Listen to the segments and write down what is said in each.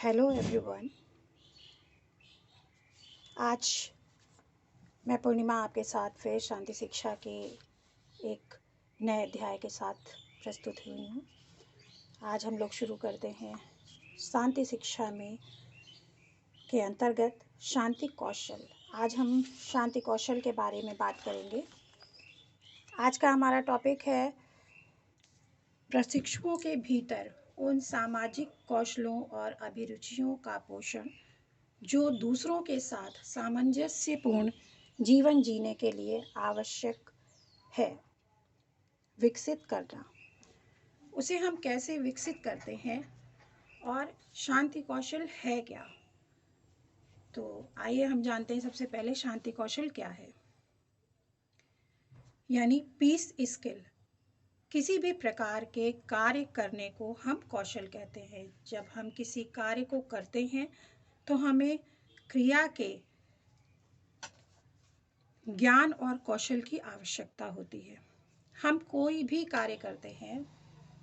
Hello everyone. आज मैं पूर्णिमा आपके साथ फिर शांति शिक्षा के एक नए अध्याय के साथ प्रस्तुत हुई हूँ। आज हम लोग शुरू करते हैं शांति शिक्षा में के अंतर्गत शांति कौशल। आज हम शांति कौशल के बारे में बात करेंगे। आज का हमारा टॉपिक है प्रशिक्षुओं के भीतर उन सामाजिक कौशलों और अभिरुचियों का पोषण जो दूसरों के साथ सामंजस्यपूर्ण जीवन जीने के लिए आवश्यक है, विकसित करना। उसे हम कैसे विकसित करते हैं और शांति कौशल है क्या? तो आइए हम जानते हैं सबसे पहले शांति कौशल क्या है। यानी पीस स्किल। किसी भी प्रकार के कार्य करने को हम कौशल कहते हैं। जब हम किसी कार्य को करते हैं तो हमें क्रिया के ज्ञान और कौशल की आवश्यकता होती है। हम कोई भी कार्य करते हैं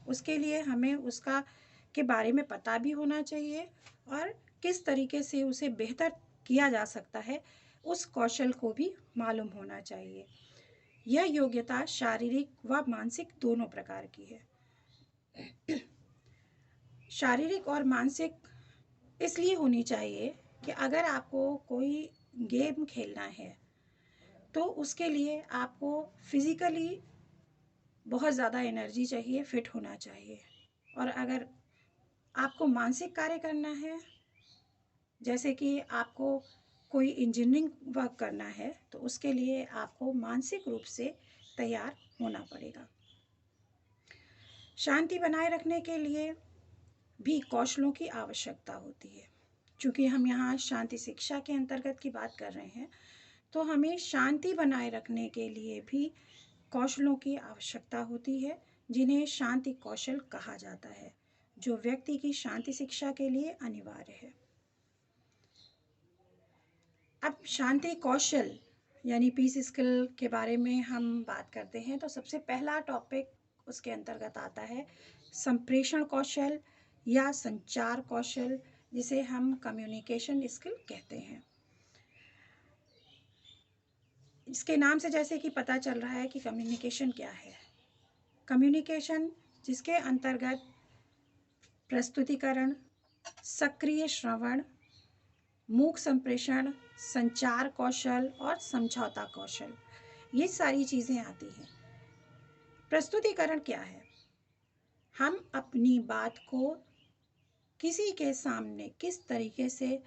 उसके लिए हमें उसका के बारे में पता भी होना चाहिए और किस तरीके से उसे बेहतर किया जा सकता है उस कौशल को भी मालूम होना चाहिए। यह योग्यता शारीरिक व मानसिक दोनों प्रकार की है। शारीरिक और मानसिक इसलिए होनी चाहिए कि अगर आपको कोई गेम खेलना है तो उसके लिए आपको फिज़िकली बहुत ज़्यादा एनर्जी चाहिए, फिट होना चाहिए। और अगर आपको मानसिक कार्य करना है, जैसे कि आपको कोई इंजीनियरिंग वर्क करना है, तो उसके लिए आपको मानसिक रूप से तैयार होना पड़ेगा। शांति बनाए रखने के लिए भी कौशलों की आवश्यकता होती है। चूँकि हम यहाँ शांति शिक्षा के अंतर्गत की बात कर रहे हैं तो हमें शांति बनाए रखने के लिए भी कौशलों की आवश्यकता होती है, जिन्हें शांति कौशल कहा जाता है, जो व्यक्ति की शांति शिक्षा के लिए अनिवार्य है। अब शांति कौशल यानी पीस स्किल के बारे में हम बात करते हैं तो सबसे पहला टॉपिक उसके अंतर्गत आता है संप्रेषण कौशल या संचार कौशल, जिसे हम कम्युनिकेशन स्किल कहते हैं। इसके नाम से जैसे कि पता चल रहा है कि कम्युनिकेशन क्या है। कम्युनिकेशन जिसके अंतर्गत प्रस्तुतिकरण, सक्रिय श्रवण, मूक संप्रेषण, संचार कौशल और समझौता कौशल, ये सारी चीज़ें आती हैं। प्रस्तुतिकरण क्या है? हम अपनी बात को किसी के सामने किस तरीके से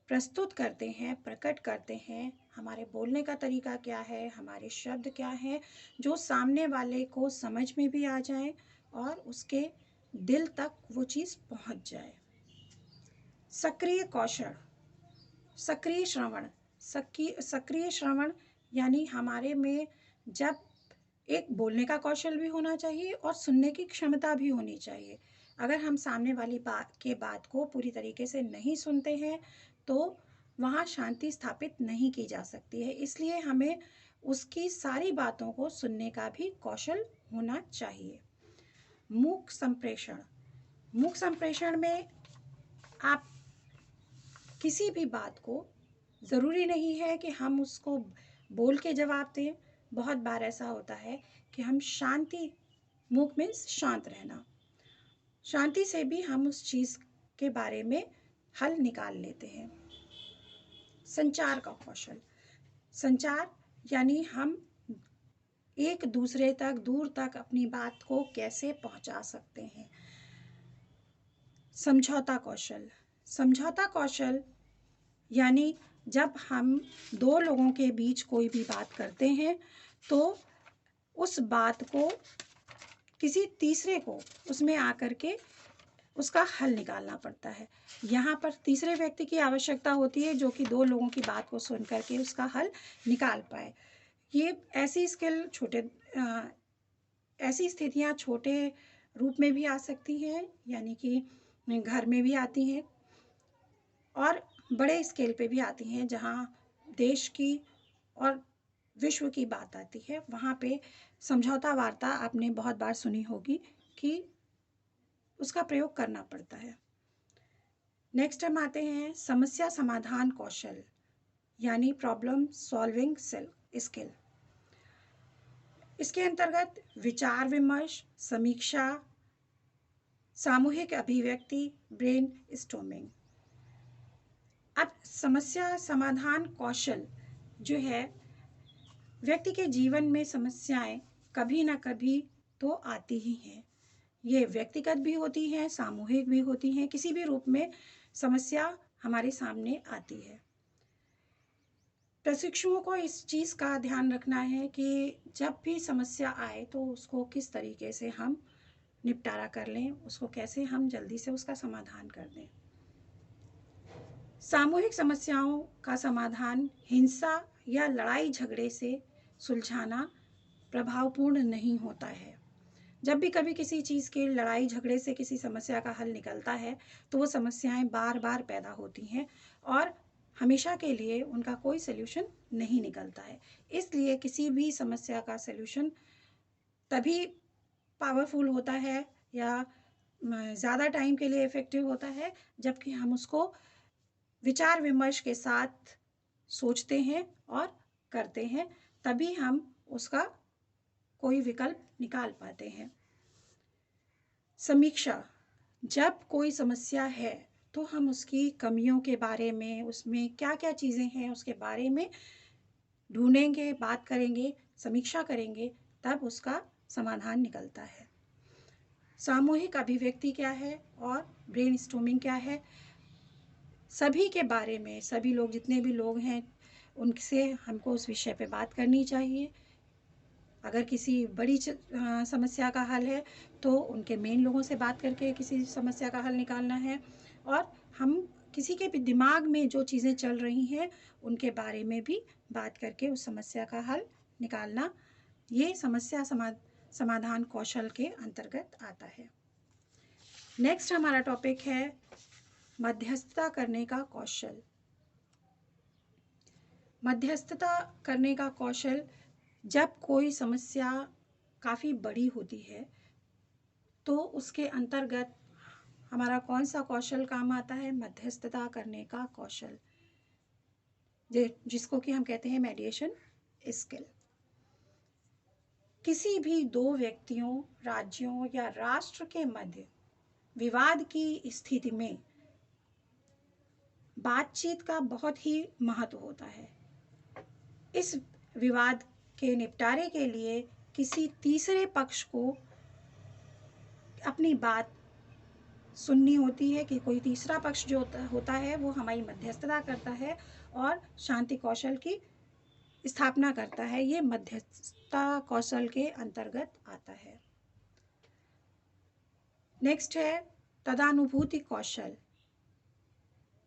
प्रस्तुत करते हैं, प्रकट करते हैं, हमारे बोलने का तरीका क्या है, हमारे शब्द क्या हैं, जो सामने वाले को समझ में भी आ जाए और उसके दिल तक वो चीज़ पहुंच जाए। सक्रिय कौशल, सक्रिय श्रवण। सक्रिय श्रवण यानी हमारे में जब एक बोलने का कौशल भी होना चाहिए और सुनने की क्षमता भी होनी चाहिए। अगर हम सामने वाली बात को पूरी तरीके से नहीं सुनते हैं तो वहाँ शांति स्थापित नहीं की जा सकती है। इसलिए हमें उसकी सारी बातों को सुनने का भी कौशल होना चाहिए। मूक संप्रेषण। मूक संप्रेषण में आप किसी भी बात को, ज़रूरी नहीं है कि हम उसको बोल के जवाब दें। बहुत बार ऐसा होता है कि हम शांति, मूक मीन्स शांत रहना, शांति से भी हम उस चीज़ के बारे में हल निकाल लेते हैं। संचार का कौशल। संचार यानी हम एक दूसरे तक, दूर तक अपनी बात को कैसे पहुंचा सकते हैं। समझौता कौशल। समझौता कौशल यानी जब हम दो लोगों के बीच कोई भी बात करते हैं तो उस बात को किसी तीसरे को उसमें आकर के उसका हल निकालना पड़ता है। यहाँ पर तीसरे व्यक्ति की आवश्यकता होती है जो कि दो लोगों की बात को सुन करके उसका हल निकाल पाए। ये ऐसी स्किल ऐसी स्थितियाँ छोटे रूप में भी आ सकती हैं, यानी कि घर में भी आती हैं और बड़े स्केल पे भी आती हैं, जहाँ देश की और विश्व की बात आती है। वहाँ पे समझौता वार्ता आपने बहुत बार सुनी होगी कि उसका प्रयोग करना पड़ता है। नेक्स्ट हम आते हैं समस्या समाधान कौशल यानी प्रॉब्लम सॉल्विंग स्किल। इसके अंतर्गत विचार विमर्श, समीक्षा, सामूहिक अभिव्यक्ति, ब्रेन स्टॉर्मिंग। अब समस्या समाधान कौशल जो है, व्यक्ति के जीवन में समस्याएं कभी ना कभी तो आती ही हैं। ये व्यक्तिगत भी होती हैं, सामूहिक भी होती हैं, किसी भी रूप में समस्या हमारे सामने आती है। प्रशिक्षुओं को इस चीज़ का ध्यान रखना है कि जब भी समस्या आए तो उसको किस तरीके से हम निपटारा कर लें, उसको कैसे हम जल्दी से उसका समाधान कर दें। सामूहिक समस्याओं का समाधान हिंसा या लड़ाई झगड़े से सुलझाना प्रभावपूर्ण नहीं होता है। जब भी कभी किसी चीज़ के लड़ाई झगड़े से किसी समस्या का हल निकलता है तो वो समस्याएं बार बार पैदा होती हैं और हमेशा के लिए उनका कोई सल्यूशन नहीं निकलता है। इसलिए किसी भी समस्या का सल्यूशन तभी पावरफुल होता है या ज़्यादा टाइम के लिए इफ़ेक्टिव होता है जबकि हम उसको विचार विमर्श के साथ सोचते हैं और करते हैं, तभी हम उसका कोई विकल्प निकाल पाते हैं। समीक्षा, जब कोई समस्या है तो हम उसकी कमियों के बारे में, उसमें क्या क्या चीज़ें हैं उसके बारे में ढूंढेंगे, बात करेंगे, समीक्षा करेंगे, तब उसका समाधान निकलता है। सामूहिक अभिव्यक्ति क्या है और ब्रेनस्टॉर्मिंग क्या है, सभी के बारे में, सभी लोग जितने भी लोग हैं उनसे हमको उस विषय पे बात करनी चाहिए। अगर किसी बड़ी समस्या का हल है तो उनके मेन लोगों से बात करके किसी समस्या का हल निकालना है, और हम किसी के भी दिमाग में जो चीज़ें चल रही हैं उनके बारे में भी बात करके उस समस्या का हल निकालना, ये समस्या समाधान कौशल के अंतर्गत आता है। नेक्स्ट हमारा टॉपिक है मध्यस्थता करने का कौशल। मध्यस्थता करने का कौशल, जब कोई समस्या काफ़ी बड़ी होती है तो उसके अंतर्गत हमारा कौन सा कौशल काम आता है? मध्यस्थता करने का कौशल, जिसको कि हम कहते हैं मेडिएशन स्किल। किसी भी दो व्यक्तियों, राज्यों या राष्ट्र के मध्य विवाद की स्थिति में बातचीत का बहुत ही महत्व होता है। इस विवाद के निपटारे के लिए किसी तीसरे पक्ष को अपनी बात सुननी होती है, कि कोई तीसरा पक्ष जो होता है वो हमारी मध्यस्थता करता है और शांति कौशल की स्थापना करता है। ये मध्यस्थता कौशल के अंतर्गत आता है। नेक्स्ट है तदानुभूति कौशल,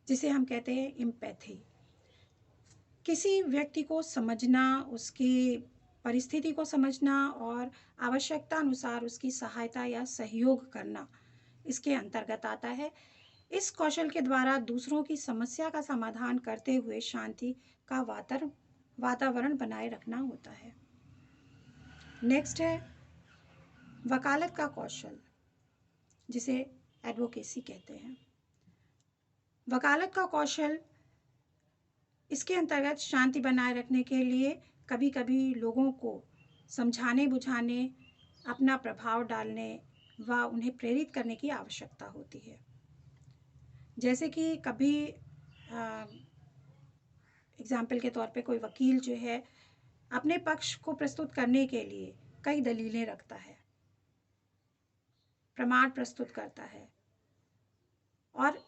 जिसे हम कहते हैं एम्पैथी। किसी व्यक्ति को समझना, उसकी परिस्थिति को समझना और आवश्यकता अनुसार उसकी सहायता या सहयोग करना इसके अंतर्गत आता है। इस कौशल के द्वारा दूसरों की समस्या का समाधान करते हुए शांति का वातावरण बनाए रखना होता है। नेक्स्ट है वकालत का कौशल, जिसे एडवोकेसी कहते हैं। वकालत का कौशल, इसके अंतर्गत शांति बनाए रखने के लिए कभी कभी लोगों को समझाने बुझाने, अपना प्रभाव डालने व उन्हें प्रेरित करने की आवश्यकता होती है। जैसे कि कभी एग्जाम्पल के तौर पे कोई वकील जो है अपने पक्ष को प्रस्तुत करने के लिए कई दलीलें रखता है, प्रमाण प्रस्तुत करता है, और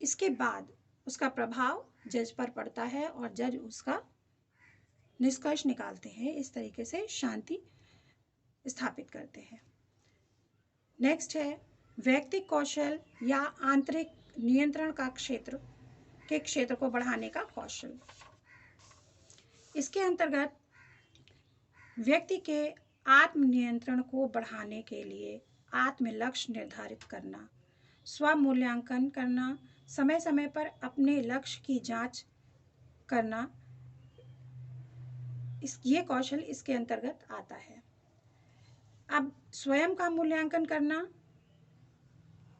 इसके बाद उसका प्रभाव जज पर पड़ता है और जज उसका निष्कर्ष निकालते हैं। इस तरीके से शांति स्थापित करते हैं। नेक्स्ट है व्यक्तिक कौशल या आंतरिक नियंत्रण का क्षेत्र को बढ़ाने का कौशल। इसके अंतर्गत व्यक्ति के आत्म नियंत्रण को बढ़ाने के लिए आत्म लक्ष्य निर्धारित करना, स्व मूल्यांकन करना, समय समय पर अपने लक्ष्य की जांच करना, ये कौशल इसके अंतर्गत आता है। अब स्वयं का मूल्यांकन करना,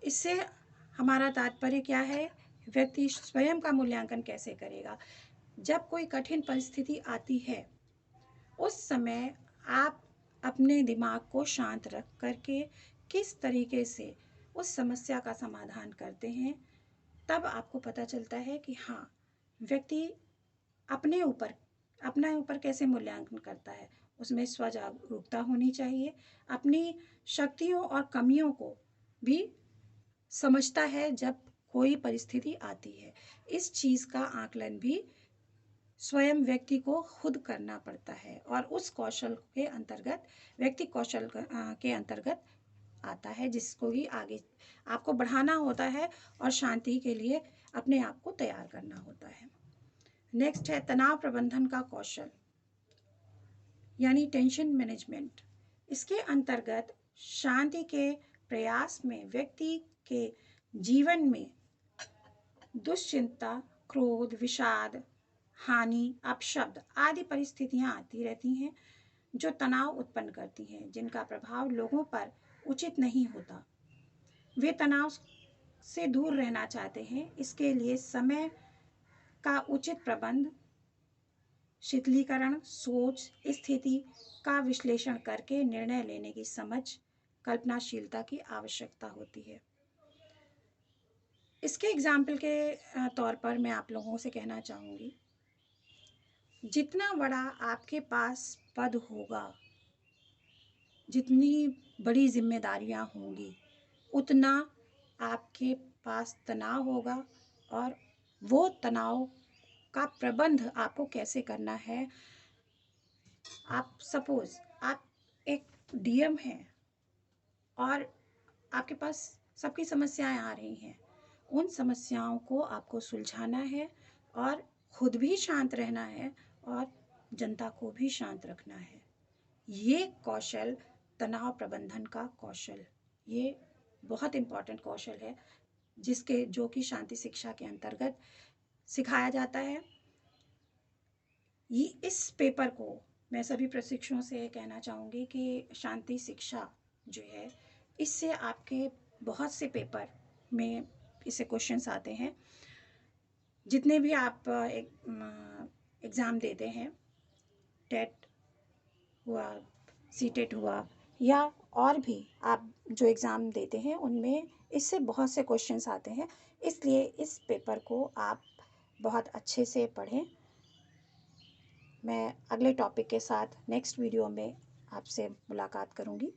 इससे हमारा तात्पर्य क्या है व्यक्ति स्वयं का मूल्यांकन कैसे करेगा? जब कोई कठिन परिस्थिति आती है, उस समय आप अपने दिमाग को शांत रख करके किस तरीके से उस समस्या का समाधान करते हैं, तब आपको पता चलता है कि हाँ, व्यक्ति अपने ऊपर कैसे मूल्यांकन करता है। उसमें स्वजागरूकता होनी चाहिए, अपनी शक्तियों और कमियों को भी समझता है जब कोई परिस्थिति आती है। इस चीज़ का आकलन भी स्वयं व्यक्ति को खुद करना पड़ता है और उस कौशल के अंतर्गत, व्यक्ति कौशल के अंतर्गत आता है, जिसको ही आगे आपको बढ़ाना होता है और शांति के लिए अपने आप को तैयार करना होता है। नेक्स्ट है तनाव प्रबंधन का कौशल, यानी टेंशन मैनेजमेंट। इसके अंतर्गत शांति के प्रयास में व्यक्ति के जीवन में दुश्चिंता, क्रोध, विषाद, हानि, अपशब्द आदि परिस्थितियां आती रहती हैं जो तनाव उत्पन्न करती हैं, जिनका प्रभाव लोगों पर उचित नहीं होता। वे तनाव से दूर रहना चाहते हैं। इसके लिए समय का उचित प्रबंध, शीतलीकरण, सोच, स्थिति का विश्लेषण करके निर्णय लेने की समझ, कल्पनाशीलता की आवश्यकता होती है। इसके एग्जाम्पल के तौर पर मैं आप लोगों से कहना चाहूँगी, जितना बड़ा आपके पास पद होगा, जितनी बड़ी जिम्मेदारियां होंगी, उतना आपके पास तनाव होगा और वो तनाव का प्रबंध आपको कैसे करना है। आप सपोज आप एक डीएम हैं और आपके पास सबकी समस्याएं आ रही हैं, उन समस्याओं को आपको सुलझाना है और खुद भी शांत रहना है और जनता को भी शांत रखना है। ये कौशल तनाव प्रबंधन का कौशल, ये बहुत इम्पॉर्टेंट कौशल है जो कि शांति शिक्षा के अंतर्गत सिखाया जाता है। ये इस पेपर को मैं सभी प्रशिक्षुओं से कहना चाहूँगी कि शांति शिक्षा जो है, इससे आपके बहुत से पेपर में इससे क्वेश्चंस आते हैं। जितने भी आप एग्ज़ाम देते हैं, टेट हुआ, सीटेट हुआ या और भी आप जो एग्ज़ाम देते हैं, उनमें इससे बहुत से क्वेश्चंस आते हैं। इसलिए इस पेपर को आप बहुत अच्छे से पढ़ें। मैं अगले टॉपिक के साथ नेक्स्ट वीडियो में आपसे मुलाकात करूँगी।